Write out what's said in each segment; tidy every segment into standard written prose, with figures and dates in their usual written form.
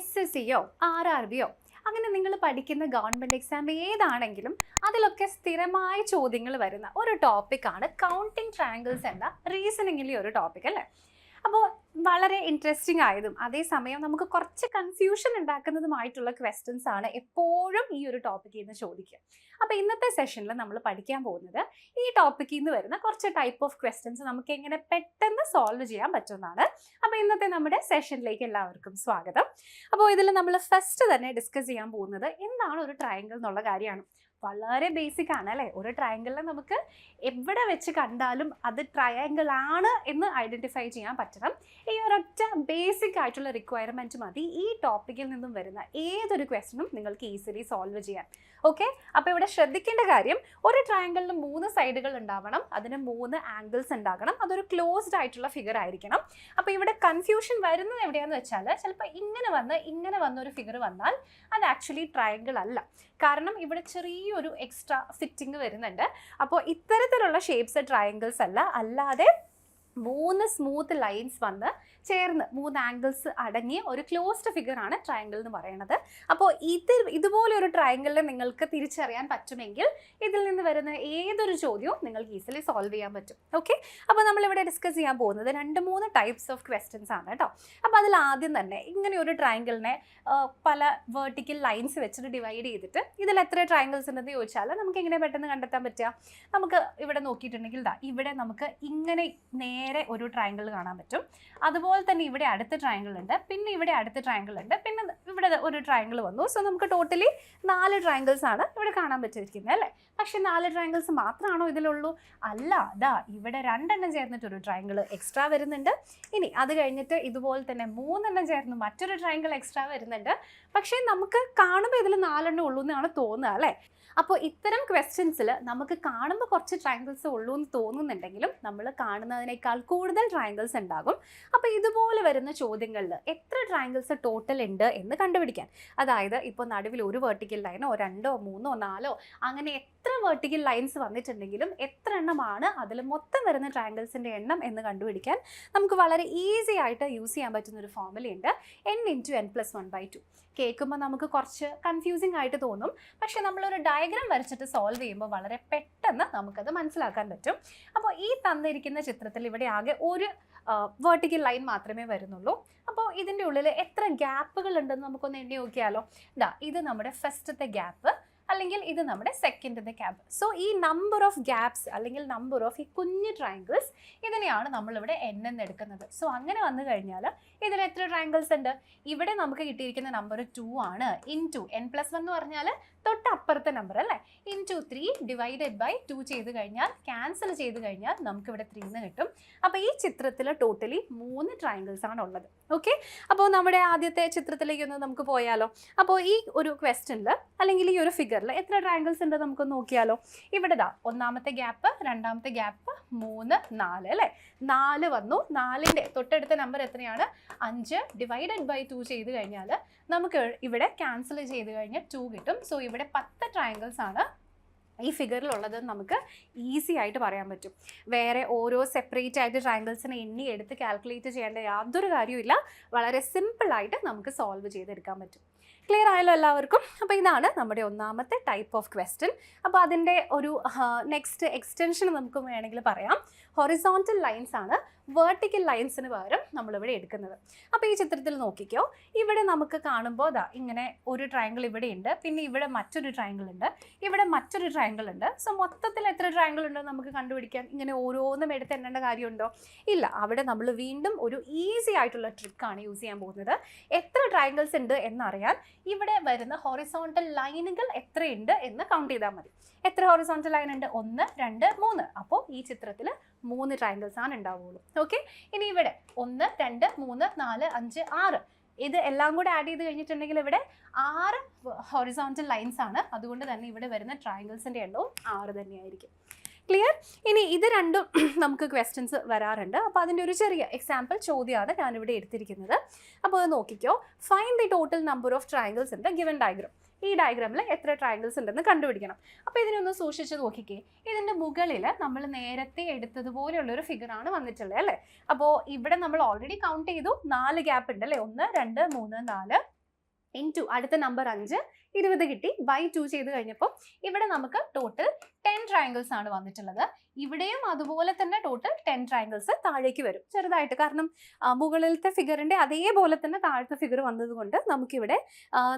SSCയോ RRBയോ അങ്ങനെ നിങ്ങൾ പഠിക്കുന്ന ഗവൺമെൻറ് എക്സാം ഏതാണെങ്കിലും അതിലൊക്കെ സ്ഥിരമായ ചോദ്യങ്ങൾ വരുന്ന ഒരു ടോപ്പിക്കാണ് കൗണ്ടിങ് ട്രയാങ്കിൾസ് എന്ന റീസണിങ്ങിലെ ഒരു ടോപ്പിക് അല്ലേ. അപ്പോൾ വളരെ ഇൻട്രസ്റ്റിംഗ് ആയതും അതേസമയം നമുക്ക് കുറച്ച് കൺഫ്യൂഷൻ ഉണ്ടാക്കുന്നതുമായിട്ടുള്ള ക്വസ്റ്റ്യൻസ് ആണ് എപ്പോഴും ഈ ഒരു ടോപ്പിക്കിൽ നിന്ന് ചോദിക്കുക. അപ്പോൾ ഇന്നത്തെ സെഷനിൽ നമ്മൾ പഠിക്കാൻ പോകുന്നത് ഈ ടോപ്പിക്കിൽ നിന്ന് വരുന്ന കുറച്ച് ടൈപ്പ് ഓഫ് ക്വസ്റ്റ്യൻസ് നമുക്ക് എങ്ങനെ പെട്ടെന്ന് സോൾവ് ചെയ്യാൻ പറ്റുന്നതാണ്. അപ്പോൾ ഇന്നത്തെ നമ്മുടെ സെഷനിലേക്ക് എല്ലാവർക്കും സ്വാഗതം. അപ്പോൾ ഇതിൽ നമ്മൾ ഫസ്റ്റ് തന്നെ ഡിസ്കസ് ചെയ്യാൻ പോകുന്നത് എന്താണ് ഒരു ട്രയാങ്കിൾ എന്നുള്ള കാര്യമാണ്. വളരെ ബേസിക് ആണ് അല്ലേ. ഒരു ട്രയാങ്കിളിൽ നമുക്ക് എവിടെ വെച്ച് കണ്ടാലും അത് ട്രയാങ്കിൾ ആണ് എന്ന് ഐഡൻറ്റിഫൈ ചെയ്യാൻ പറ്റണം. ഈ ഒരൊറ്റ ബേസിക് ആയിട്ടുള്ള റിക്വയർമെൻറ്റ് മതി ഈ ടോപ്പിക്കിൽ നിന്നും വരുന്ന ഏതൊരു ക്വസ്റ്റ്യനും നിങ്ങൾക്ക് ഈസിലി സോൾവ് ചെയ്യാൻ. ഓക്കെ, അപ്പോൾ ഇവിടെ ശ്രദ്ധിക്കേണ്ട കാര്യം, ഒരു ട്രയാങ്കിളിന് 3 സൈഡുകൾ ഉണ്ടാവണം, അതിന് 3 ആംഗിൾസ് ഉണ്ടാകണം, അതൊരു ക്ലോസ്ഡ് ആയിട്ടുള്ള ഫിഗർ ആയിരിക്കണം. അപ്പോൾ ഇവിടെ കൺഫ്യൂഷൻ വരുന്നത് എവിടെയാണെന്ന് വെച്ചാൽ ചിലപ്പോൾ ഇങ്ങനെ വന്ന ഒരു ഫിഗർ വന്നാൽ അത് ആക്ച്വലി ട്രയാങ്കിൾ അല്ല. കാരണം ഇവിടെ ചെറിയൊരു എക്സ്ട്രാ ഫിറ്റിംഗ് വരുന്നുണ്ട്. അപ്പോൾ ഇത്തരത്തിലുള്ള ഷേപ്സ് ട്രയാങ്കിൾസ് അല്ല, അല്ലാതെ 3 സ്മൂത്ത് ലൈൻസ് വന്ന് ചേർന്ന് 3 ആംഗിൾസ് അടങ്ങിയ ഒരു ക്ലോസ്ഡ് ഫിഗർ ആണ് ട്രയാങ്കിൾ എന്ന് പറയുന്നത്. അപ്പോൾ ഇതുപോലെ ഒരു ട്രയാങ്കിളിനെ നിങ്ങൾക്ക് തിരിച്ചറിയാൻ പറ്റുമെങ്കിൽ ഇതിൽ നിന്ന് വരുന്ന ഏതൊരു ചോദ്യവും നിങ്ങൾക്ക് ഈസിലി സോൾവ് ചെയ്യാൻ പറ്റും. ഓക്കെ, അപ്പോൾ നമ്മളിവിടെ ഡിസ്കസ് ചെയ്യാൻ പോകുന്നത് 2-3 ടൈപ്സ് ഓഫ് ക്വസ്റ്റ്യൻസ് ആണ് കേട്ടോ. അപ്പോൾ അതിൽ ആദ്യം തന്നെ ഇങ്ങനെ ഒരു ട്രയാങ്കിളിനെ പല വെർട്ടിക്കൽ ലൈൻസ് വെച്ചിട്ട് ഡിവൈഡ് ചെയ്തിട്ട് ഇതിൽ എത്ര ട്രയാങ്കിൾസ് ഉണ്ടെന്ന് ചോദിച്ചാൽ നമുക്ക് എങ്ങനെ പെട്ടെന്ന് കണ്ടെത്താൻ പറ്റുക? നമുക്ക് ഇവിടെ നോക്കിയിട്ടുണ്ടെങ്കിൽ ഇവിടെ നമുക്ക് ഇങ്ങനെ നേരെ ഒരു ട്രയാങ്കിൾ കാണാൻ പറ്റും. അതുപോലെ തന്നെ ഇവിടെ അടുത്ത ട്രയാങ്കിൾ ഉണ്ട്, പിന്നെ ഇവിടെ അടുത്ത ട്രയാങ്കിൾ ഉണ്ട്, പിന്നെ ഇവിടെ ഒരു ട്രയാങ്കിൾ വന്നു. സോ നമുക്ക് ടോട്ടലി 4 ട്രയാങ്കിൾസ് ആണ് ഇവിടെ കാണാൻ പറ്റിയിരിക്കുന്നത് അല്ലേ. പക്ഷെ 4 ട്രയാങ്കിൾസ് മാത്രമാണോ ഇതിലുള്ളൂ? അല്ല, ഇവിടെ 2 എണ്ണം ചേർന്നിട്ട് ഒരു ട്രയാങ്കിൾ എക്സ്ട്രാ വരുന്നുണ്ട്. ഇനി അത് കഴിഞ്ഞിട്ട് ഇതുപോലെ തന്നെ 3 എണ്ണം ചേർന്ന് മറ്റൊരു ട്രയാങ്കിൾ എക്സ്ട്രാ വരുന്നുണ്ട്. പക്ഷേ നമുക്ക് കാണുമ്പോൾ ഇതിൽ 4 എണ്ണം ഉള്ളൂ എന്നാണ് തോന്നുക അല്ലേ. അപ്പോൾ ഇത്തരം ക്വസ്റ്റ്യൻസിൽ നമുക്ക് കാണുമ്പോൾ കുറച്ച് ട്രയാങ്കിൾസ് ഉള്ളൂ എന്ന് തോന്നുന്നുണ്ടെങ്കിലും നമ്മൾ കാണുന്നതിനേക്കാൾ കൂടുതൽ ട്രയാങ്കിൾസ് ഉണ്ടാകും. അപ്പോൾ ഇതുപോലെ വരുന്ന ചോദ്യങ്ങളിൽ എത്ര ട്രയാങ്കിൾസ് ടോട്ടൽ ഉണ്ട് എന്ന് കണ്ടുപിടിക്കാൻ, അതായത് ഇപ്പോൾ നടുവിൽ ഒരു വെർട്ടിക്കൽ ലൈനോ 2, 3, 4 അങ്ങനെ എത്ര വെർട്ടിക്കൽ ലൈൻസ് വന്നിട്ടുണ്ടെങ്കിലും എത്ര എണ്ണമാണ് അതിൽ മൊത്തം വരുന്ന ട്രയാങ്കിൾസിൻ്റെ എണ്ണം എന്ന് കണ്ടുപിടിക്കാൻ നമുക്ക് വളരെ ഈസി ആയിട്ട് യൂസ് ചെയ്യാൻ പറ്റുന്ന ഒരു ഫോർമുലയുണ്ട്, n×n+1/2. കേൾക്കുമ്പോൾ നമുക്ക് കുറച്ച് കൺഫ്യൂസിങ് ആയിട്ട് തോന്നും, പക്ഷെ നമ്മളൊരു ഡയഗ്രാം വരച്ചിട്ട് സോൾവ് ചെയ്യുമ്പോൾ വളരെ പെട്ടെന്ന് നമുക്കത് മനസ്സിലാക്കാൻ പറ്റും. അപ്പോൾ ഈ തന്നിരിക്കുന്ന ചിത്രത്തിൽ ഇവിടെ ആകെ ഒരു വെർട്ടിക്കൽ ലൈൻ മാത്രമേ വരുന്നുള്ളൂ. അപ്പോൾ ഇതിൻ്റെ ഉള്ളിൽ എത്ര ഗ്യാപ്പുകൾ ഉണ്ടെന്ന് നമുക്കൊന്ന് എണ്ണി നോക്കിയാലോ. ഇത് നമ്മുടെ ഫസ്റ്റത്തെ ഗ്യാപ്പ്, അല്ലെങ്കിൽ ഇത് നമ്മുടെ സെക്കൻഡിൻ്റെ ഗ്യാപ്പ്. സോ ഈ നമ്പർ ഓഫ് ഗ്യാപ്സ് അല്ലെങ്കിൽ നമ്പർ ഓഫ് ഈ കുഞ്ഞു ട്രയാങ്കിൾസ് ഇതിനെയാണ് നമ്മളിവിടെ n എന്ന് എടുക്കുന്നത്. സോ അങ്ങനെ വന്നു കഴിഞ്ഞാൽ ഇതിൽ എത്ര ട്രയാങ്കിൾസ് ഉണ്ട്? ഇവിടെ നമുക്ക് കിട്ടിയിരിക്കുന്ന നമ്പർ 2 ആണ്. ഇൻറ്റു n+1 എന്ന് പറഞ്ഞാൽ തൊട്ടപ്പുറത്തെ നമ്പർ അല്ലേ. ഇൻറ്റു 3 ഡിവൈഡഡ് ബൈ 2 ചെയ്ത് കഴിഞ്ഞാൽ ക്യാൻസൽ ചെയ്ത് കഴിഞ്ഞാൽ നമുക്കിവിടെ 3 എന്ന് കിട്ടും. അപ്പോൾ ഈ ചിത്രത്തിൽ ടോട്ടലി 3 ട്രയാങ്കിൾസ് ആണ് ഉള്ളത്. ഓക്കെ, അപ്പോൾ നമ്മുടെ ആദ്യത്തെ ചിത്രത്തിലേക്ക് ഒന്ന് നമുക്ക് പോയാലോ. അപ്പോൾ ഈ ഒരു ക്വസ്റ്റ്യനിൽ അല്ലെങ്കിൽ ഈ ഒരു ഫിഗറിൽ എത്ര ട്രയാങ്കിൾസ് ഉണ്ട് നമുക്കൊന്ന് നോക്കിയാലോ. ഇവിടെ ഒന്നാമത്തെ ഗ്യാപ്പ്, രണ്ടാമത്തെ ഗ്യാപ്പ്, 3, 4 അല്ലേ. 4 വന്നു. 4ൻ്റെ തൊട്ടടുത്ത നമ്പർ എത്രയാണ്? 5 ഡിവൈഡഡ് ബൈ 2 ചെയ്ത് കഴിഞ്ഞാൽ നമുക്ക് ഇവിടെ ക്യാൻസൽ ചെയ്ത് കഴിഞ്ഞാൽ 2 കിട്ടും. സോ ഇവിടെ 10 ട്രയാങ്കിൾസ് ആണ് ഈ ഫിഗറിലുള്ളത് നമുക്ക് ഈസി ആയിട്ട് പറയാൻ പറ്റും. വേറെ ഓരോ സെപ്പറേറ്റ് ആയിട്ട് ട്രയാങ്കിൾസിനെ എണ്ണി എടുത്ത് കാൽക്കുലേറ്റ് ചെയ്യേണ്ട യാതൊരു കാര്യമില്ല. വളരെ സിമ്പിളായിട്ട് നമുക്ക് സോൾവ് ചെയ്തെടുക്കാൻ പറ്റും. ക്ലിയർ ആയല്ലോ എല്ലാവർക്കും? അപ്പോൾ ഇതാണ് നമ്മുടെ ഒന്നാമത്തെ ടൈപ്പ് ഓഫ് ക്വസ്റ്റ്യൻ. അപ്പോൾ അതിൻ്റെ ഒരു നെക്സ്റ്റ് എക്സ്റ്റൻഷൻ നമുക്ക് വേണമെങ്കിൽ പറയാം. ഹൊറിസോണ്ടൽ ലൈൻസ് ആണ് വെർട്ടിക്കൽ ലൈൻസിന് പകരം നമ്മളിവിടെ എടുക്കുന്നത്. അപ്പോൾ ഈ ചിത്രത്തിൽ നോക്കിക്കോ, ഇവിടെ നമുക്ക് കാണുമ്പോൾ ഇങ്ങനെ ഒരു ട്രയാങ്കിൾ ഇവിടെ ഉണ്ട്, പിന്നെ ഇവിടെ മറ്റൊരു ട്രയാങ്കിൾ ഉണ്ട്, ഇവിടെ മറ്റൊരു ട്രയാങ്കിൾ ഉണ്ട്. സോ മൊത്തത്തിൽ എത്ര ട്രയാങ്കിൾ ഉണ്ടോ നമുക്ക് കണ്ടുപിടിക്കാൻ ഇങ്ങനെ ഓരോന്നും എടുത്ത് എണ്ണേണ്ട കാര്യമുണ്ടോ? ഇല്ല. അവിടെ നമ്മൾ വീണ്ടും ഒരു ഈസി ആയിട്ടുള്ള ട്രിക്കാണ് യൂസ് ചെയ്യാൻ പോകുന്നത്. എത്ര ട്രയാങ്കിൾസ് ഉണ്ട് എന്നറിയാൻ ഇവിടെ വരുന്ന ഹൊറിസോണ്ടൽ ലൈനുകൾ എത്രയുണ്ട് എന്ന് കൗണ്ട് ചെയ്താൽ മതി. എത്ര ഹൊറിസോണ്ടൽ ലൈൻ ഉണ്ട്? 1, 2, 3. അപ്പോൾ ഈ ചിത്രത്തിൽ 3 ട്രയാങ്കിൾസ് ആണ് ഉണ്ടാവുള്ളൂ. ഓക്കെ, ഇനി ഇവിടെ 1, 2, 3, 4, 5, 6 ഇത് എല്ലാം കൂടെ ആഡ് ചെയ്ത് കഴിഞ്ഞിട്ടുണ്ടെങ്കിൽ ഇവിടെ 6 ഹൊറിസോണ്ടൽ ലൈൻസ് ആണ്. അതുകൊണ്ട് തന്നെ ഇവിടെ വരുന്ന ട്രയാങ്കിൾസിൻ്റെ എണ്ണവും 6 തന്നെയായിരിക്കും. ക്ലിയർ? ഇനി ഇത് രണ്ടും നമുക്ക് ക്വസ്റ്റ്യൻസ് വരാറുണ്ട്. അപ്പോൾ അതിൻ്റെ ഒരു ചെറിയ എക്സാമ്പിൾ ചോദ്യമാണ് ഞാനിവിടെ എടുത്തിരിക്കുന്നത്. അപ്പോൾ അത് നോക്കിക്കോ. Find the total number of triangles in the given diagram. ഈ ഡയഗ്രാമിൽ എത്ര ട്രയാങ്കിൾസ് ഉണ്ടെന്ന് കണ്ടുപിടിക്കണം. അപ്പോൾ ഇതിനൊന്ന് സൂക്ഷിച്ച് നോക്കിക്കേ. ഇതിൻ്റെ മുകളിൽ നമ്മൾ നേരത്തെ എടുത്തതുപോലെയുള്ളൊരു ഫിഗറാണ് വന്നിട്ടുള്ളത് അല്ലേ. അപ്പോൾ ഇവിടെ നമ്മൾ ഓൾറെഡി കൗണ്ട് ചെയ്തു, 4 ഗ്യാപ്പ് ഉണ്ട് അല്ലേ. 1, 2, 3, 4. ഇൻറ്റു അടുത്ത നമ്പർ 5 20 കിട്ടി, ബൈ 2 ചെയ്ത് കഴിഞ്ഞപ്പോൾ ഇവിടെ നമുക്ക് ടോട്ടൽ 10 ട്രയാങ്കിൾസ് ആണ് വന്നിട്ടുള്ളത്. ഇവിടെയും അതുപോലെ തന്നെ ടോട്ടൽ 10 ട്രയാങ്കിൾസ് താഴേക്ക് വരും ചെറുതായിട്ട്, കാരണം മുകളിലത്തെ ഫിഗറിന്റെ അതേപോലെ തന്നെ താഴത്തെ ഫിഗർ വന്നതുകൊണ്ട് നമുക്കിവിടെ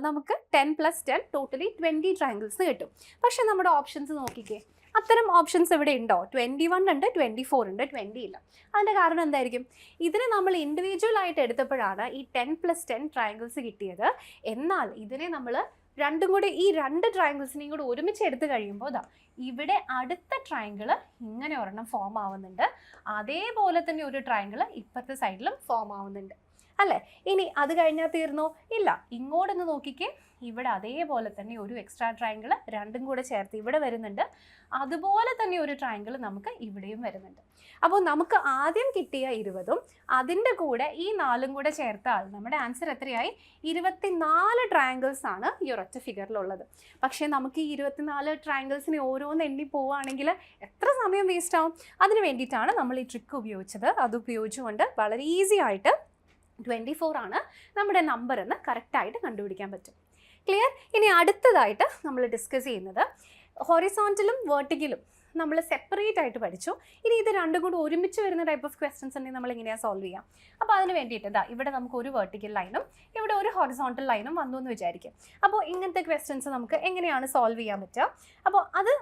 നമുക്ക് 10 + 10 ടോട്ടലി 20 ട്രയാങ്കിൾസ് കിട്ടും. പക്ഷെ നമ്മുടെ ഓപ്ഷൻസ് നോക്കിക്കേ, അത്തരം ഓപ്ഷൻസ് ഇവിടെ ഉണ്ടോ? 21 ഉണ്ട്, 24 ഉണ്ട്, 20 ഇല്ല. അതിൻ്റെ കാരണം എന്തായിരിക്കും? ഇതിന് നമ്മൾ ഇൻഡിവിജ്വൽ ആയിട്ട് എടുത്തപ്പോഴാണ് ഈ 10 + 10 ട്രയാങ്കിൾസ് കിട്ടിയത്. എന്നാൽ ഇതിനെ നമ്മൾ രണ്ടും കൂടി, ഈ 2 ട്രയാങ്കിൾസിനെയും കൂടി ഒരുമിച്ച് എടുത്ത് കഴിയുമ്പോൾ ഇവിടെ അടുത്ത ട്രയാങ്കിൾ ഇങ്ങനെ ഒരെണ്ണം ഫോം ആവുന്നുണ്ട്, അതേപോലെ തന്നെ ഒരു ട്രയാങ്കിൾ ഇപ്പുറത്തെ സൈഡിലും ഫോം ആവുന്നുണ്ട് അല്ലേ? ഇനി അത് കഴിഞ്ഞാൽ തീർന്നോ? ഇല്ല, ഇങ്ങോട്ടൊന്ന് നോക്കിക്കേ, ഇവിടെ അതേപോലെ തന്നെ ഒരു എക്സ്ട്രാ ട്രയാങ്കിൾ രണ്ടും കൂടെ ചേർത്ത് ഇവിടെ വരുന്നുണ്ട്, അതുപോലെ തന്നെ ഒരു ട്രയാങ്കിൾ നമുക്ക് ഇവിടെയും വരുന്നുണ്ട്. അപ്പോൾ നമുക്ക് ആദ്യം കിട്ടിയ 20ഉം അതിൻ്റെ കൂടെ ഈ 4ഉം കൂടെ ചേർത്താൽ നമ്മുടെ ആൻസർ എത്രയായി? 24 ട്രയാങ്കിൾസ് ആണ് ഈ ഒരൊറ്റ ഫിഗറിലുള്ളത്. പക്ഷേ നമുക്ക് ഈ 24 ട്രയാങ്കിൾസിനെ ഓരോന്ന് എണ്ണി പോവുകയാണെങ്കിൽ എത്ര സമയം വേസ്റ്റ് ആവും? അതിന് വേണ്ടിയിട്ടാണ് നമ്മൾ ഈ ട്രിക്ക് ഉപയോഗിച്ചത്. അത് ഉപയോഗിച്ചുകൊണ്ട് വളരെ ഈസി ആയിട്ട് 24 ആണ് നമ്മുടെ നമ്പർ എന്ന് കറക്റ്റായിട്ട് കണ്ടുപിടിക്കാൻ പറ്റും. ക്ലിയർ? ഇനി അടുത്തതായിട്ട് നമ്മൾ ഡിസ്കസ് ചെയ്യുന്നത് ഹൊറിസോണ്ടലും വെർട്ടിക്കലും നമ്മൾ സെപ്പറേറ്റ് ആയിട്ട് പഠിച്ചു. ഇനി ഇത് രണ്ടും കൂടി ഒരുമിച്ച് വരുന്ന ടൈപ്പ് ഓഫ് ക്വസ്റ്റ്യൻസ് ഉണ്ടെങ്കിൽ നമ്മൾ എങ്ങനെയാണ് സോൾവ് ചെയ്യാം? അപ്പോൾ അതിന് വേണ്ടിയിട്ട് ഇവിടെ നമുക്ക് ഒരു വെർട്ടിക്കൽ ലൈനും ഇവിടെ ഒരു ഹൊറിസോണ്ടൽ ലൈനും വന്നു എന്ന് വിചാരിക്കും. അപ്പോൾ ഇങ്ങനത്തെ ക്വസ്റ്റ്യൻസ് നമുക്ക് എങ്ങനെയാണ് സോൾവ് ചെയ്യാൻ പറ്റുക? അപ്പോൾ അത്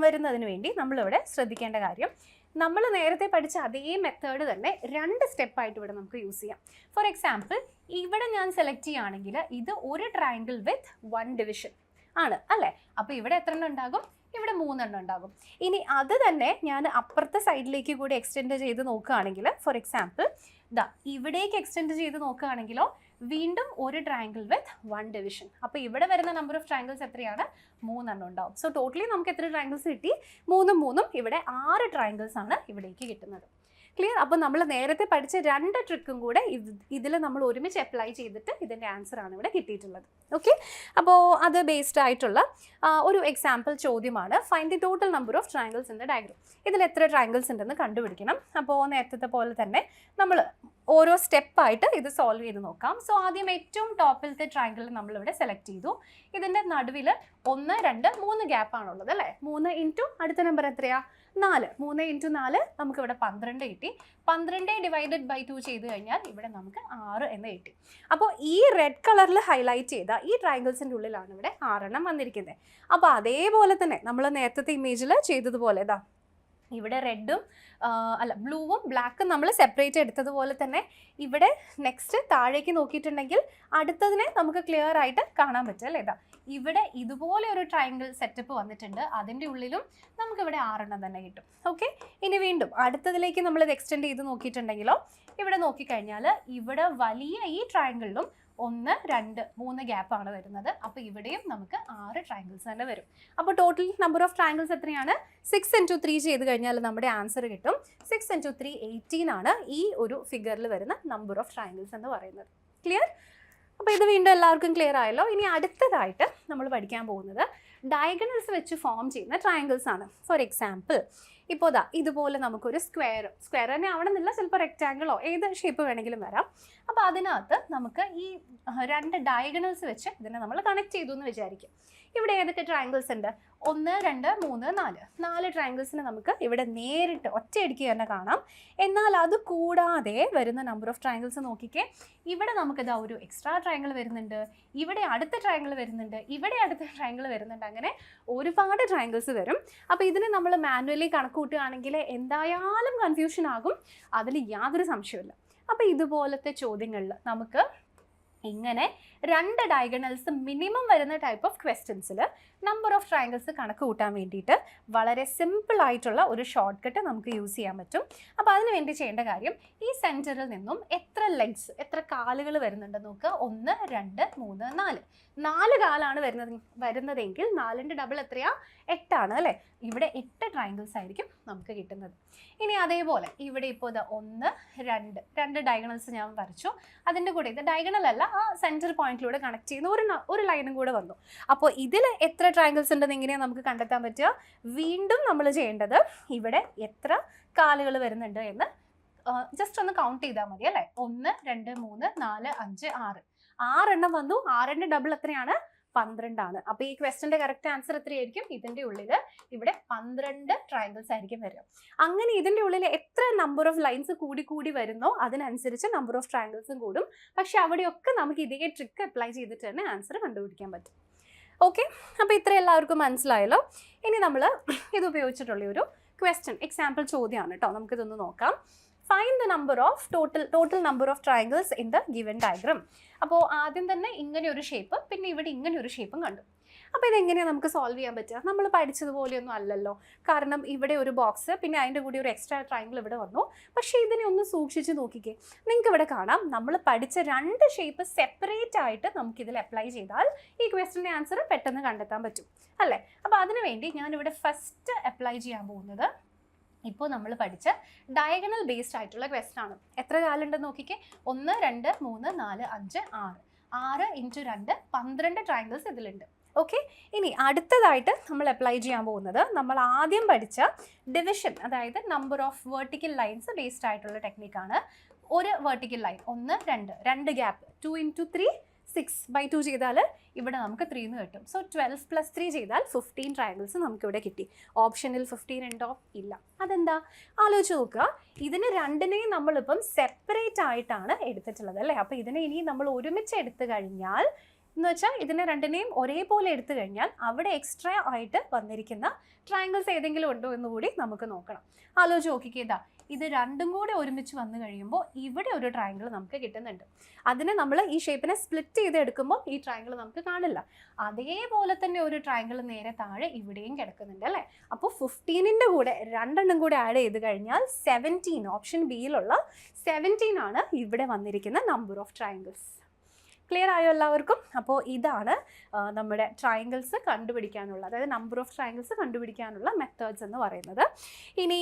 വരുന്നതിന് വേണ്ടി നമ്മളിവിടെ ശ്രദ്ധിക്കേണ്ട കാര്യം, നമ്മൾ നേരത്തെ പഠിച്ച അതേ മെത്തേഡ് തന്നെ 2 സ്റ്റെപ്പായിട്ട് ഇവിടെ നമുക്ക് യൂസ് ചെയ്യാം. ഫോർ എക്സാമ്പിൾ, ഇവിടെ ഞാൻ സെലക്ട് ചെയ്യുകയാണെങ്കിൽ ഇത് ഒരു ട്രയാങ്കിൾ വിത്ത് 1 ഡിവിഷൻ ആണ് അല്ലേ? അപ്പോൾ ഇവിടെ എത്ര എണ്ണം ഉണ്ടാകും? ഇവിടെ 3 എണ്ണം ഉണ്ടാകും. ഇനി അത് തന്നെ ഞാൻ അപ്പുറത്തെ സൈഡിലേക്ക് കൂടി എക്സ്റ്റെൻഡ് ചെയ്ത് നോക്കുകയാണെങ്കിൽ, ഫോർ എക്സാമ്പിൾ ഇവിടേക്ക് എക്സ്റ്റെൻഡ് ചെയ്ത് നോക്കുകയാണെങ്കിലോ വീണ്ടും ഒരു ട്രയാങ്കിൾ വിത്ത് 1 ഡിവിഷൻ. അപ്പോൾ ഇവിടെ വരുന്ന നമ്പർ ഓഫ് ട്രയാങ്കിൾസ് എത്രയാണ്? 3 എണ്ണം ഉണ്ടാവും. സോ ടോട്ടലി നമുക്ക് എത്ര ട്രയാങ്കിൾസ് കിട്ടി? 3ഉം 3ഉം ഇവിടെ 6 ട്രയാങ്കിൾസ് ആണ് ഇവിടേക്ക് കിട്ടുന്നത്. ക്ലിയർ? അപ്പോൾ നമ്മൾ നേരത്തെ പഠിച്ച 2 ട്രിക്കും കൂടെ ഇതിൽ നമ്മൾ ഒരുമിച്ച് അപ്ലൈ ചെയ്തിട്ട് ഇതിൻ്റെ ആൻസർ ആണ് ഇവിടെ കിട്ടിയിട്ടുള്ളത്. ഓക്കെ, അപ്പോൾ അത് ബേസ്ഡ് ആയിട്ടുള്ള ഒരു എക്സാമ്പിൾ ചോദ്യമാണ്. Find the total number of triangles in the diagram. ഇതിൽ എത്ര ട്രയാങ്കിൾസ് ഉണ്ടെന്ന് കണ്ടുപിടിക്കണം. അപ്പോൾ നേരത്തെ പോലെ തന്നെ നമ്മൾ ഓരോ സ്റ്റെപ്പായിട്ട് ഇത് സോൾവ് ചെയ്ത് നോക്കാം. സോ ആദ്യം ഏറ്റവും ടോപ്പിലത്തെ ട്രയാങ്കിൾ നമ്മളിവിടെ സെലക്ട് ചെയ്തു. ഇതിൻ്റെ നടുവിൽ 1, 2, 3 ഗ്യാപ്പാണുള്ളത് അല്ലേ? 3 ഇൻറ്റു അടുത്ത നമ്പർ എത്രയാ? 4. 3 ഇൻറ്റു 4 നമുക്കിവിടെ 12 കിട്ടി. 12 ഡിവൈഡഡ് ബൈ 2 ചെയ്ത് കഴിഞ്ഞാൽ ഇവിടെ നമുക്ക് 6 എന്ന് കിട്ടി. അപ്പോൾ ഈ റെഡ് കളറിൽ ഹൈലൈറ്റ് ചെയ്ത ഈ ട്രയാങ്കിൾസിൻ്റെ ഉള്ളിലാണ് ഇവിടെ 6 എണ്ണം വന്നിരിക്കുന്നത്. അപ്പോൾ അതേപോലെ തന്നെ നമ്മൾ നേരത്തെ ഇമേജിൽ ചെയ്തതുപോലെ ഇവിടെ റെഡും ബ്ലൂവും ബ്ലാക്കും നമ്മൾ സെപ്പറേറ്റ് എടുത്തതുപോലെ തന്നെ ഇവിടെ നെക്സ്റ്റ് താഴേക്ക് നോക്കിയിട്ടുണ്ടെങ്കിൽ അടുത്തതിനെ നമുക്ക് ക്ലിയർ ആയിട്ട് കാണാൻ പറ്റും അല്ലേ? ഇവിടെ ഇതുപോലെ ഒരു ട്രയാങ്കിൾ സെറ്റപ്പ് വന്നിട്ടുണ്ട്, അതിൻ്റെ ഉള്ളിലും നമുക്കിവിടെ 6 എണ്ണം തന്നെ കിട്ടും. ഓക്കെ, ഇനി വീണ്ടും അടുത്തതിലേക്ക് നമ്മളിത് എക്സ്റ്റെൻഡ് ചെയ്ത് നോക്കിയിട്ടുണ്ടെങ്കിലോ ഇവിടെ നോക്കിക്കഴിഞ്ഞാൽ ഇവിടെ വലിയ ഈ ട്രയാങ്കിളിലും 1, 2, 3 ഗ്യാപ്പാണ് വരുന്നത്. അപ്പോൾ ഇവിടെയും നമുക്ക് 6 ട്രയാങ്കിൾസ് തന്നെ വരും. അപ്പോൾ ടോട്ടൽ നമ്പർ ഓഫ് ട്രയാങ്കിൾസ് എത്രയാണ്? 6 × 3 ചെയ്ത് കഴിഞ്ഞാൽ നമ്മുടെ ആൻസർ കിട്ടും. 6 × 3 18 ആണ് ഈ ഒരു ഫിഗറിൽ വരുന്ന നമ്പർ ഓഫ് ട്രയാങ്കിൾസ് എന്ന് പറയുന്നത്. ക്ലിയർ? അപ്പോൾ ഇത് വീണ്ടും എല്ലാവർക്കും ക്ലിയർ ആയല്ലോ. ഇനി അടുത്തതായിട്ട് നമ്മൾ പഠിക്കാൻ പോകുന്നത് ഡയഗണൽസ് വെച്ച് ഫോം ചെയ്യുന്ന ട്രയാങ്കിൾസ് ആണ്. ഫോർ എക്സാമ്പിൾ, ഇപ്പോൾ ഇതുപോലെ നമുക്കൊരു സ്ക്വയർ തന്നെ ആവണമെന്നില്ല, ചിലപ്പോൾ റെക്റ്റാങ്കിളോ ഏത് ഷേപ്പ് വേണമെങ്കിലും വരാം. അപ്പോൾ അതിനകത്ത് നമുക്ക് ഈ 2 ഡയഗണൽസ് വെച്ച് ഇതിനെ നമ്മൾ കണക്ട് ചെയ്തു എന്ന് വിചാരിക്കും. ഇവിടെ ഏതൊക്കെ ട്രയാങ്കിൾസ് ഉണ്ട്? 1, 2, 3, 4. 4 ട്രയാങ്കിൾസിന് നമുക്ക് ഇവിടെ നേരിട്ട് ഒറ്റയടിക്ക് തന്നെ കാണാം. എന്നാൽ അത് കൂടാതെ വരുന്ന നമ്പർ ഓഫ് ട്രയാങ്കിൾസ് നോക്കിക്കേ. ഇവിടെ നമുക്കിതാ ഒരു എക്സ്ട്രാ ട്രയാങ്കിൾ വരുന്നുണ്ട്, ഇവിടെ അടുത്ത ട്രയാങ്കിൾ വരുന്നുണ്ട്, ഇവിടെ അടുത്ത ട്രയാങ്കിൾ വരുന്നുണ്ട്, അങ്ങനെ ഒരുപാട് ട്രയാങ്കിൾസ് വരും. അപ്പോൾ ഇതിന് നമ്മൾ മാനുവലി കണക്ക് കൂട്ടുകയാണെങ്കിൽ എന്തായാലും കൺഫ്യൂഷൻ ആകും, അതിൽ യാതൊരു സംശയമില്ല. അപ്പോൾ ഇതുപോലത്തെ ചോദ്യങ്ങളിൽ നമുക്ക് ഇങ്ങനെ 2 ഡയഗണൽസ് മിനിമം വരുന്ന ടൈപ്പ് ഓഫ് ക്വസ്റ്റ്യൻസിൽ നമ്പർ ഓഫ് ട്രയാങ്കിൾസ് കണക്ക് കൂട്ടാൻ വേണ്ടിയിട്ട് വളരെ സിമ്പിൾ ആയിട്ടുള്ള ഒരു ഷോർട്ട് കട്ട് നമുക്ക് യൂസ് ചെയ്യാൻ പറ്റും. അപ്പോൾ അതിന് വേണ്ടി ചെയ്യേണ്ട കാര്യം, ഈ സെൻറ്ററിൽ നിന്നും എത്ര ലെഗ്സ്, എത്ര കാലുകൾ വരുന്നുണ്ടെന്ന് നോക്കുക. 1, 2, 3, 4. 4 കാലാണ് വരുന്നതെങ്കിൽ 4ൻ്റെ ഡബിൾ എത്രയാ? 8 ആണ് അല്ലേ? ഇവിടെ 8 ട്രയാങ്കിൾസ് ആയിരിക്കും നമുക്ക് കിട്ടുന്നത്. ഇനി അതേപോലെ ഇവിടെ ഇപ്പോൾ 1, 2 ഡയഗണൽസ് ഞാൻ വരച്ചു. അതിൻ്റെ കൂടെ ഇത് ഡയഗണൽ അല്ല, ആ സെൻറ്റർ പോയിന്റിലൂടെ കണക്ട് ചെയ്യുന്ന ഒരു ലൈനും കൂടെ വന്നു. അപ്പോൾ ഇതിൽ എത്ര ട്രയാങ്കിൾസ് ഉണ്ടെന്ന് എങ്ങനെയാണ് നമുക്ക് കണ്ടെത്താൻ പറ്റുക? വീണ്ടും നമ്മൾ ചെയ്യേണ്ടത് ഇവിടെ എത്ര കാലുകൾ വരുന്നുണ്ട് എന്ന് ജസ്റ്റ് ഒന്ന് കൗണ്ട് ചെയ്താൽ മതി അല്ലേ? 1, 2, 3, 4, 5, 6. 6 വന്നു, 6ന്റെ ഡബിൾ എത്രയാണ്? 12 ആണ്. അപ്പൊ ഈ ക്വസ്റ്റ്യന്റെ കറക്റ്റ് ആൻസർ എത്രയായിരിക്കും? ഇതിന്റെ ഉള്ളിൽ ഇവിടെ 12 ട്രയാങ്കിൾസ് ആയിരിക്കും വരിക. അങ്ങനെ ഇതിന്റെ ഉള്ളിൽ എത്ര നമ്പർ ഓഫ് ലൈൻസ് കൂടി കൂടി വരുന്നോ അതിനനുസരിച്ച് നമ്പർ ഓഫ് ട്രയാങ്കിൾസും കൂടും. പക്ഷെ അവിടെയൊക്കെ നമുക്ക് ഇതേ ട്രിക്ക് അപ്ലൈ ചെയ്തിട്ട് തന്നെ ആൻസർ കണ്ടുപിടിക്കാൻ പറ്റും. ഓക്കെ, അപ്പോൾ ഇത്ര എല്ലാവർക്കും മനസ്സിലായല്ലോ. ഇനി നമ്മൾ ഇത് ഉപയോഗിച്ചിട്ടുള്ള ഒരു ക്വസ്റ്റ്യൻ എക്സാമ്പിൾ ചോദ്യമാണ് കേട്ടോ. നമുക്കിതൊന്ന് നോക്കാം. Find the number of total number of triangles in the given diagram. അപ്പോൾ ആദ്യം തന്നെ ഇങ്ങനെ ഒരു ഷേപ്പ്, പിന്നെ ഇവിടെ ഇങ്ങനെ ഒരു ഷേപ്പും കണ്ടു. അപ്പോൾ ഇതെങ്ങനെയാണ് നമുക്ക് സോൾവ് ചെയ്യാൻ പറ്റുക? നമ്മൾ പഠിച്ചതുപോലെയൊന്നും അല്ലല്ലോ. കാരണം ഇവിടെ ഒരു ബോക്സ്, പിന്നെ അതിൻ്റെ കൂടി ഒരു എക്സ്ട്രാ ട്രയാങ്കിൾ ഇവിടെ വന്നു. പക്ഷേ ഇതിനെ ഒന്ന് സൂക്ഷിച്ച് നോക്കിക്കേ. നിങ്ങൾക്ക് ഇവിടെ കാണാം നമ്മൾ പഠിച്ച 2 ഷേപ്പ് സെപ്പറേറ്റ് ആയിട്ട് നമുക്കിതിൽ അപ്ലൈ ചെയ്താൽ ഈ ക്വസ്റ്റ്യൻ്റെ ആൻസർ പെട്ടെന്ന് കണ്ടെത്താൻ പറ്റും അല്ലേ? അപ്പോൾ അതിനുവേണ്ടി ഞാനിവിടെ ഫസ്റ്റ് അപ്ലൈ ചെയ്യാൻ പോകുന്നത് ഇപ്പോൾ നമ്മൾ പഠിച്ച ഡയഗണൽ ബേസ്ഡ് ആയിട്ടുള്ള ക്വസ്റ്റ്യൻ ആണ്. എത്ര കാലുണ്ടെന്ന് നോക്കിക്കേ. 1 2 3 4 5 6 6 × 2 12 ട്രയാങ്കിൾസ് ഇതിലുണ്ട്. ഓക്കെ, ഇനി അടുത്തതായിട്ട് നമ്മൾ അപ്ലൈ ചെയ്യാൻ പോകുന്നത് നമ്മൾ ആദ്യം പഠിച്ച ഡിവിഷൻ, അതായത് number of vertical lines based ആയിട്ടുള്ള ടെക്നിക്കാണ്. ഒരു വെർട്ടിക്കൽ ലൈൻ 1 2 2 ഗ്യാപ്പ് 2 × 3 6/2 ചെയ്താൽ ഇവിടെ നമുക്ക് 3 എന്ന് കിട്ടും. സോ 12 + 3 ചെയ്താൽ 15 ട്രയാങ്കിൾസ് നമുക്കിവിടെ കിട്ടി. ഓപ്ഷനിൽ 15 ഉണ്ടോ? ഇല്ല. അതെന്താ? ആലോചിച്ച് നോക്കുക. ഇതിന് രണ്ടിനെയും നമ്മളിപ്പം സെപ്പറേറ്റ് ആയിട്ടാണ് എടുത്തിട്ടുള്ളത് അല്ലേ? അപ്പോൾ ഇതിനെ ഇനി നമ്മൾ ഒരുമിച്ച് എടുത്തു കഴിഞ്ഞാൽ എന്ന് വെച്ചാൽ ഇതിനെ രണ്ടിനെയും ഒരേപോലെ എടുത്തു കഴിഞ്ഞാൽ അവിടെ എക്സ്ട്രാ ആയിട്ട് വന്നിരിക്കുന്ന ട്രയാങ്കിൾസ് ഏതെങ്കിലും ഉണ്ടോ എന്ന് കൂടി നമുക്ക് നോക്കണം. ആലോചിച്ച് നോക്കിക്കേതാ, ഇത് രണ്ടും കൂടെ ഒരുമിച്ച് വന്നു കഴിയുമ്പോൾ ഇവിടെ ഒരു ട്രയാങ്കിൾ നമുക്ക് കിട്ടുന്നുണ്ട്. അതിനെ നമ്മൾ ഈ ഷേപ്പിനെ സ്പ്ലിറ്റ് ചെയ്ത് എടുക്കുമ്പോൾ ഈ ട്രയാങ്കിൾ നമുക്ക് കാണില്ല. അതേപോലെ തന്നെ ഒരു ട്രയാങ്കിൾ നേരെ താഴെ ഇവിടെയും കിടക്കുന്നുണ്ട് അല്ലേ? അപ്പോൾ 15ൻ്റെ കൂടെ 2 കൂടെ ആഡ് ചെയ്ത് കഴിഞ്ഞാൽ 17, ഓപ്ഷൻ ബിയിലുള്ള 17 ആണ് ഇവിടെ വന്നിരിക്കുന്ന നമ്പർ ഓഫ് ട്രയാങ്കിൾസ്. ക്ലിയർ ആയോ എല്ലാവർക്കും? അപ്പോൾ ഇതാണ് നമ്മുടെ ട്രയാങ്കിൾസ് കണ്ടുപിടിക്കാനുള്ള, അതായത് നമ്പർ ഓഫ് ട്രയാങ്കിൾസ് കണ്ടുപിടിക്കാനുള്ള മെത്തേഡ്സ് എന്ന് പറയുന്നത്. ഇനി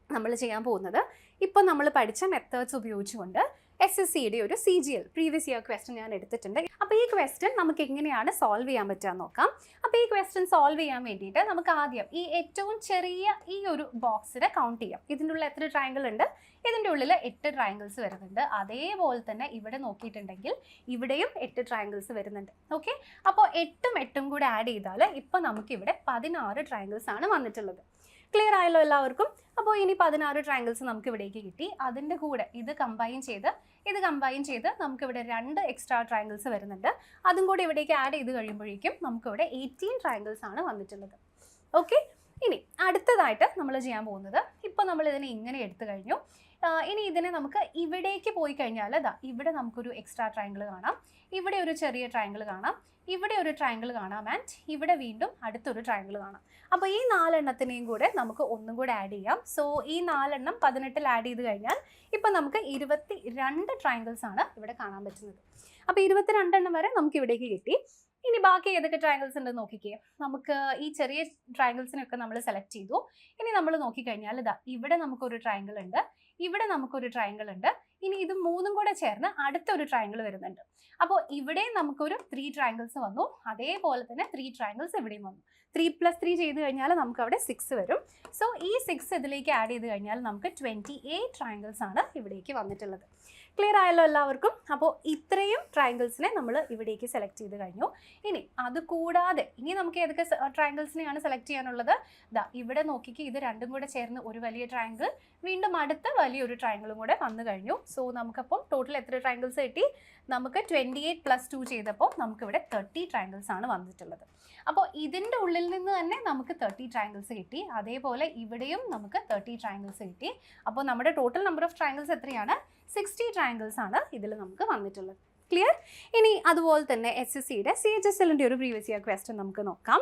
നമ്മൾ ചെയ്യാൻ പോകുന്നത് ഇപ്പോൾ നമ്മൾ പഠിച്ച മെത്തേഡ്സ് ഉപയോഗിച്ചുകൊണ്ട് SSCയുടെ ഒരു CGL പ്രീവിയസ് ഇയർ ക്വസ്റ്റ്യൻ ഞാൻ എടുത്തിട്ടുണ്ട്. അപ്പോൾ ഈ ക്വസ്റ്റ്യൻ നമുക്ക് എങ്ങനെയാണ് സോൾവ് ചെയ്യാൻ പറ്റുക നോക്കാം. അപ്പോൾ ഈ ക്വസ്റ്റ്യൻ സോൾവ് ചെയ്യാൻ വേണ്ടിയിട്ട് നമുക്ക് ആദ്യം ഈ ഏറ്റവും ചെറിയ ഈ ഒരു ബോക്സിനെ കൗണ്ട് ചെയ്യാം. ഇതിൻ്റെ ഉള്ളിൽ എത്ര ട്രയാങ്കിൾ ഉണ്ട്? ഇതിൻ്റെ ഉള്ളിൽ 8 ട്രയാങ്കിൾസ് വരുന്നുണ്ട്. അതേപോലെ തന്നെ ഇവിടെ നോക്കിയിട്ടുണ്ടെങ്കിൽ ഇവിടെയും 8 ട്രയാങ്കിൾസ് വരുന്നുണ്ട്. ഓക്കെ, അപ്പോൾ 8ഉം 8ഉം കൂടെ ആഡ് ചെയ്താൽ ഇപ്പോൾ നമുക്കിവിടെ 16 ട്രയാങ്കിൾസ് ആണ് വന്നിട്ടുള്ളത്. ക്ലിയർ ആയല്ലോ എല്ലാവർക്കും? അപ്പോൾ ഇനി 16 ട്രയാങ്കിൾസ് നമുക്ക് ഇവിടേക്ക് കിട്ടി. അതിൻ്റെ കൂടെ ഇത് കമ്പൈൻ ചെയ്ത് നമുക്കിവിടെ 2 എക്സ്ട്രാ ട്രയാങ്കിൾസ് വരുന്നുണ്ട്. അതും കൂടി ഇവിടേക്ക് ആഡ് ചെയ്ത് കഴിയുമ്പോഴേക്കും നമുക്കിവിടെ 18 ട്രയാങ്കിൾസ് ആണ് വന്നിട്ടുള്ളത്. ഓക്കെ, ഇനി അടുത്തതായിട്ട് നമ്മൾ ചെയ്യാൻ പോകുന്നത്, ഇപ്പോൾ നമ്മൾ ഇതിനെ ഇങ്ങനെ എടുത്തു കഴിഞ്ഞു. ഇനി ഇതിനെ നമുക്ക് ഇവിടേക്ക് പോയി കഴിഞ്ഞാൽ ഇവിടെ നമുക്കൊരു എക്സ്ട്രാ ട്രയാങ്കിൾ കാണാം, ഇവിടെ ഒരു ചെറിയ ട്രയാങ്കിൾ കാണാം, ഇവിടെ ഒരു ട്രയാങ്കിൾ കാണാം, ആൻഡ് ഇവിടെ വീണ്ടും അടുത്തൊരു ട്രയാങ്കിൾ കാണാം. അപ്പോൾ ഈ 4 എണ്ണത്തിനെയും കൂടെ നമുക്ക് ഒന്നും കൂടെ ആഡ് ചെയ്യാം. സോ ഈ 4 എണ്ണം 18 ആഡ് ചെയ്ത് കഴിഞ്ഞാൽ ഇപ്പം നമുക്ക് 22 ട്രയാങ്കിൾസ് ആണ് ഇവിടെ കാണാൻ പറ്റുന്നത്. അപ്പോൾ 22 എണ്ണം വരെ നമുക്ക് ഇവിടേക്ക് കിട്ടി. ഇനി ബാക്കി ഏതൊക്കെ ട്രയാങ്കിൾസ് ഉണ്ടെന്ന് നോക്കിക്കേ. നമുക്ക് ഈ ചെറിയ ട്രയാങ്കിൾസിനൊക്കെ നമ്മൾ സെലക്ട് ചെയ്തു. ഇനി നമ്മൾ നോക്കിക്കഴിഞ്ഞാൽ ഇവിടെ നമുക്കൊരു ട്രയാങ്കിൾ ഉണ്ട്, ഇവിടെ നമുക്കൊരു ട്രയാങ്കിൾ ഉണ്ട്. ഇനി ഇത് 3ഉം കൂടെ ചേർന്ന് അടുത്തൊരു ട്രയാങ്കിൾ വരുന്നുണ്ട്. അപ്പോൾ ഇവിടെ നമുക്കൊരു 3 ട്രയാങ്കിൾസ് വന്നു. അതേപോലെ തന്നെ 3 ട്രയാങ്കിൾസ് ഇവിടെയും വന്നു. 3 + 3 ചെയ്ത് കഴിഞ്ഞാൽ നമുക്ക് അവിടെ 6 വരും. സോ ഈ 6 ഇതിലേക്ക് ആഡ് ചെയ്ത് കഴിഞ്ഞാൽ നമുക്ക് 28 ട്രയാങ്കിൾസ് ആണ് ഇവിടേക്ക് വന്നിട്ടുള്ളത്. ക്ലിയർ ആയല്ലോ എല്ലാവർക്കും? അപ്പോൾ ഇത്രയും ട്രയാങ്കിൾസിനെ നമ്മൾ ഇവിടേക്ക് സെലക്ട് ചെയ്ത് കഴിഞ്ഞു. ഇനി അത് കൂടാതെ ഇനി നമുക്ക് ഏതൊക്കെ ട്രയാങ്കിൾസിനെയാണ് സെലക്ട് ചെയ്യാനുള്ളത്? ഇവിടെ നോക്കിക്ക്, ഇത് രണ്ടും കൂടെ ചേർന്ന് ഒരു വലിയ ട്രയാങ്കിൾ, വീണ്ടും അടുത്ത വലിയൊരു ട്രയാങ്കിളും കൂടെ വന്നു കഴിഞ്ഞു. സോ നമുക്കപ്പോൾ ടോട്ടൽ എത്ര ട്രയാങ്കിൾസ് കിട്ടി? നമുക്ക് 28 + 2 ചെയ്തപ്പോൾ നമുക്കിവിടെ 30 ട്രയാങ്കിൾസ് ആണ് വന്നിട്ടുള്ളത്. അപ്പോൾ ഇതിൻ്റെ ഉള്ളിൽ നിന്ന് തന്നെ നമുക്ക് 30 ട്രയാങ്കിൾസ് കിട്ടി. അതേപോലെ ഇവിടെയും നമുക്ക് 30 ട്രയാങ്കിൾസ് കിട്ടി. അപ്പോൾ നമ്മുടെ ടോട്ടൽ നമ്പർ ഓഫ് ട്രയാങ്കിൾസ് എത്രയാണ്? 60 ട്രയാങ്കിൾസ് ആണ് ഇതിൽ നമുക്ക് വന്നിട്ടുള്ളത്. ക്ലിയർ? ഇനി അതുപോലെ തന്നെ SSCയുടെ CHSLൻ്റെ ഒരു പ്രീവിയസ് ഇയർ ക്വസ്റ്റ്യൻ നമുക്ക് നോക്കാം.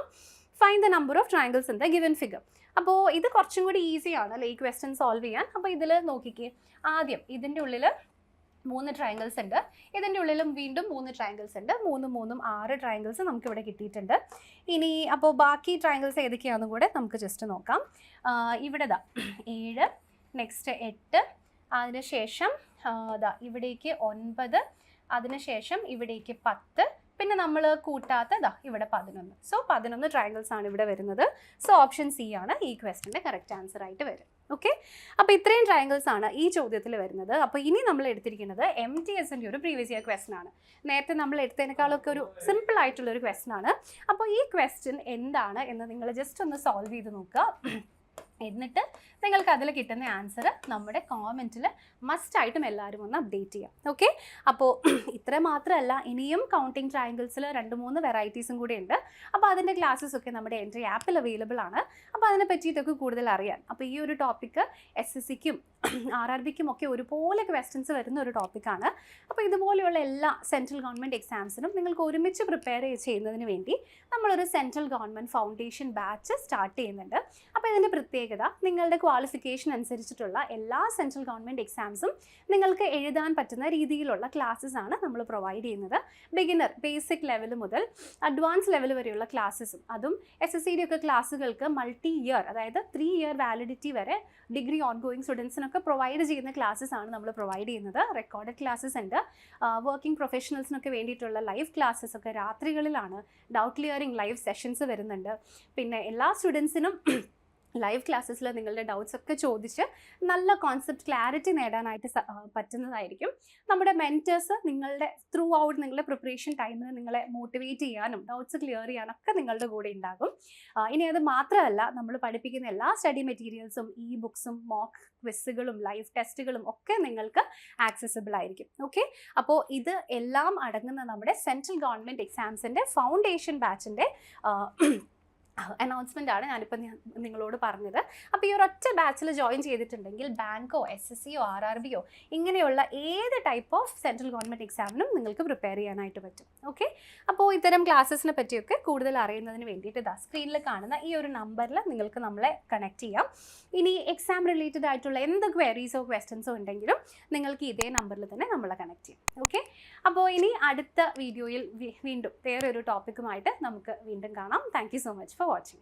Find the number of triangles in the given figure. അപ്പോൾ ഇത് കുറച്ചും കൂടി ഈസിയാണ് അല്ലേ ഈ ക്വസ്റ്റ്യൻ സോൾവ് ചെയ്യാൻ. അപ്പോൾ ഇതിൽ നോക്കിക്കേ, ആദ്യം ഇതിൻ്റെ ഉള്ളിൽ 3 ട്രയാങ്കിൾസ് ഉണ്ട്, ഇതിൻ്റെ ഉള്ളിലും വീണ്ടും 3 ട്രയാങ്കിൾസ് ഉണ്ട്. 3 3 6 ട്രയാങ്കിൾസ് നമുക്കിവിടെ കിട്ടിയിട്ടുണ്ട്. ഇനി അപ്പോൾ ബാക്കി ട്രയാങ്കിൾസ് ഏതൊക്കെയാണെന്നും കൂടെ നമുക്ക് ജസ്റ്റ് നോക്കാം. ഇവിടെ 7, നെക്സ്റ്റ് 8, അതിനുശേഷം ഇവിടേക്ക് 9, അതിനുശേഷം ഇവിടേക്ക് 10, പിന്നെ നമ്മൾ കൂട്ടാത്ത ഇവിടെ 11. സോ 11 ട്രയാങ്കിൾസ് ആണ് ഇവിടെ വരുന്നത്. സോ ഓപ്ഷൻ സി ആണ് ഈ ക്വസ്റ്റ്യൻ്റെ കറക്റ്റ് ആൻസർ ആയിട്ട് വരും. ഓക്കെ, അപ്പോൾ ഇത്രയും ട്രയാങ്കിൾസ് ആണ് ഈ ചോദ്യത്തിൽ വരുന്നത്. അപ്പോൾ ഇനി നമ്മൾ എടുത്തിരിക്കുന്നത് MTSന്റെ ഒരു പ്രീവിയസ് ഇയർ ക്വസ്റ്റൻ ആണ്. നേരത്തെ നമ്മൾ എടുത്തതിനേക്കാളൊക്കെ ഒരു സിമ്പിൾ ആയിട്ടുള്ള ഒരു ക്വസ്റ്റൻ ആണ്. അപ്പോൾ ഈ ക്വസ്റ്റൻ എന്താണ് എന്ന് നിങ്ങൾ ജസ്റ്റ് ഒന്ന് സോൾവ് ചെയ്ത് നോക്കുക. എന്നിട്ട് നിങ്ങൾക്ക് അതിൽ കിട്ടുന്ന ആൻസർ നമ്മുടെ കോമെൻറ്റിൽ മസ്റ്റായിട്ടും എല്ലാവരും ഒന്ന് അപ്ഡേറ്റ് ചെയ്യാം. ഓക്കെ, അപ്പോൾ ഇത്ര മാത്രമല്ല, ഇനിയും കൗണ്ടിങ് ട്രയാങ്കിൾസിൽ 2-3 വെറൈറ്റീസും കൂടി ഉണ്ട്. അപ്പോൾ അതിൻ്റെ ക്ലാസ്സസ് ഒക്കെ നമ്മുടെ എൻട്രി ആപ്പിൽ അവൈലബിൾ ആണ്. അപ്പോൾ അതിനെ പറ്റിയിട്ടൊക്കെ കൂടുതൽ അറിയാൻ, അപ്പോൾ ഈ ഒരു ടോപ്പിക്ക് SSCക്കും RRBക്കും ഒക്കെ ഒരുപോലെ ക്വസ്റ്റ്യൻസ് വരുന്ന ഒരു ടോപ്പിക്കാണ്. അപ്പോൾ ഇതുപോലെയുള്ള എല്ലാ സെൻട്രൽ ഗവൺമെൻറ് എക്സാംസിനും നിങ്ങൾക്ക് ഒരുമിച്ച് പ്രിപ്പയർ ചെയ്യുന്നതിന് വേണ്ടി നമ്മളൊരു central government foundation batch start ചെയ്യുന്നുണ്ട്. അപ്പോൾ ഇതിൻ്റെ പ്രത്യേകത, നിങ്ങളുടെ ക്വാളിഫിക്കേഷൻ അനുസരിച്ചിട്ടുള്ള എല്ലാ സെൻട്രൽ ഗവൺമെൻറ് എക്സാംസും നിങ്ങൾക്ക് എഴുതാൻ പറ്റുന്ന രീതിയിലുള്ള ക്ലാസ്സസ് ആണ് നമ്മൾ പ്രൊവൈഡ് ചെയ്യുന്നത്. ബിഗിനർ ബേസിക് ലെവൽ മുതൽ അഡ്വാൻസ് ലെവൽ വരെയുള്ള ക്ലാസ്സസും, അതും SSCD ഒക്കെ ക്ലാസ്സുകൾക്ക് മൾട്ടി ഇയർ, അതായത് 3 ഇയർ വാലിഡിറ്റി വരെ ഡിഗ്രി ഓൺഗോയിങ് സ്റ്റുഡൻസിനൊക്കെ പ്രൊവൈഡ് ചെയ്യുന്ന ക്ലാസ്സസ് ആണ് നമ്മൾ പ്രൊവൈഡ് ചെയ്യുന്നത്. റെക്കോർഡഡ് ക്ലാസ്സസ് ഉണ്ട്. വർക്കിംഗ് പ്രൊഫഷണൽസിനൊക്കെ വേണ്ടിയിട്ടുള്ള ലൈവ് ക്ലാസ്സസ് ഒക്കെ രാത്രികളിലാണ്. ഡൗട്ട് ക്ലിയറിംഗ് ലൈവ് സെഷൻസ് വരുന്നുണ്ട്. പിന്നെ എല്ലാ സ്റ്റുഡൻസിനും ലൈവ് ക്ലാസ്സസിൽ നിങ്ങളുടെ ഡൗട്ട്സ് ഒക്കെ ചോദിച്ച് നല്ല കോൺസെപ്റ്റ് ക്ലാരിറ്റി നേടാനായിട്ട് പറ്റുന്നതായിരിക്കും. നമ്മുടെ മെൻറ്റേഴ്സ് നിങ്ങളുടെ ത്രൂ ഔട്ട് നിങ്ങളുടെ പ്രിപ്പറേഷൻ ടൈമിൽ നിങ്ങളെ മോട്ടിവേറ്റ് ചെയ്യാനും ഡൗട്ട്സ് ക്ലിയർ ചെയ്യാനൊക്കെ നിങ്ങളുടെ കൂടെ ഉണ്ടാകും. ഇനി അത് മാത്രമല്ല, നമ്മൾ പഠിപ്പിക്കുന്ന എല്ലാ സ്റ്റഡി മെറ്റീരിയൽസും ബുക്സും മോക്ക് ക്വിസുകളും ലൈവ് ടെസ്റ്റുകളും ഒക്കെ നിങ്ങൾക്ക് ആക്സസിബിൾ ആയിരിക്കും. ഓക്കെ, അപ്പോൾ ഇത് എല്ലാം അടങ്ങുന്ന നമ്മുടെ സെൻട്രൽ ഗവൺമെൻറ് എക്സാംസിൻ്റെ ഫൗണ്ടേഷൻ ബാച്ചിൻ്റെ അനൗൺസ്മെൻ്റ് ആണ് ഞാനിപ്പോൾ നിങ്ങളോട് പറഞ്ഞത്. അപ്പോൾ ഈ ഒരൊറ്റ ബാച്ചിൽ ജോയിൻ ചെയ്തിട്ടുണ്ടെങ്കിൽ ബാങ്കോ SSCയോ RRBയോ ഇങ്ങനെയുള്ള ഏത് ടൈപ്പ് ഓഫ് സെൻട്രൽ ഗവൺമെൻറ് എക്സാമിനും നിങ്ങൾക്ക് പ്രിപ്പയർ ചെയ്യാനായിട്ട് പറ്റും. ഓക്കെ, അപ്പോൾ ഇത്തരം ക്ലാസ്സസിനെ പറ്റിയൊക്കെ കൂടുതൽ അറിയുന്നതിന് വേണ്ടിയിട്ട് സ്ക്രീനിൽ കാണുന്ന ഈ ഒരു നമ്പറിൽ നിങ്ങൾക്ക് നമ്മളെ കണക്ട് ചെയ്യാം. ഇനി എക്സാം റിലേറ്റഡ് ആയിട്ടുള്ള എന്ത് ക്വയറീസോ ക്വസ്റ്റ്യൻസോ ഉണ്ടെങ്കിലും നിങ്ങൾക്ക് ഇതേ നമ്പറിൽ തന്നെ നമ്മളെ കണക്ട് ചെയ്യാം. ഓക്കെ, അപ്പോൾ ഇനി അടുത്ത വീഡിയോയിൽ വീണ്ടും വേറൊരു ടോപ്പിക്കുമായിട്ട് നമുക്ക് വീണ്ടും കാണാം. Thank you so much for watching.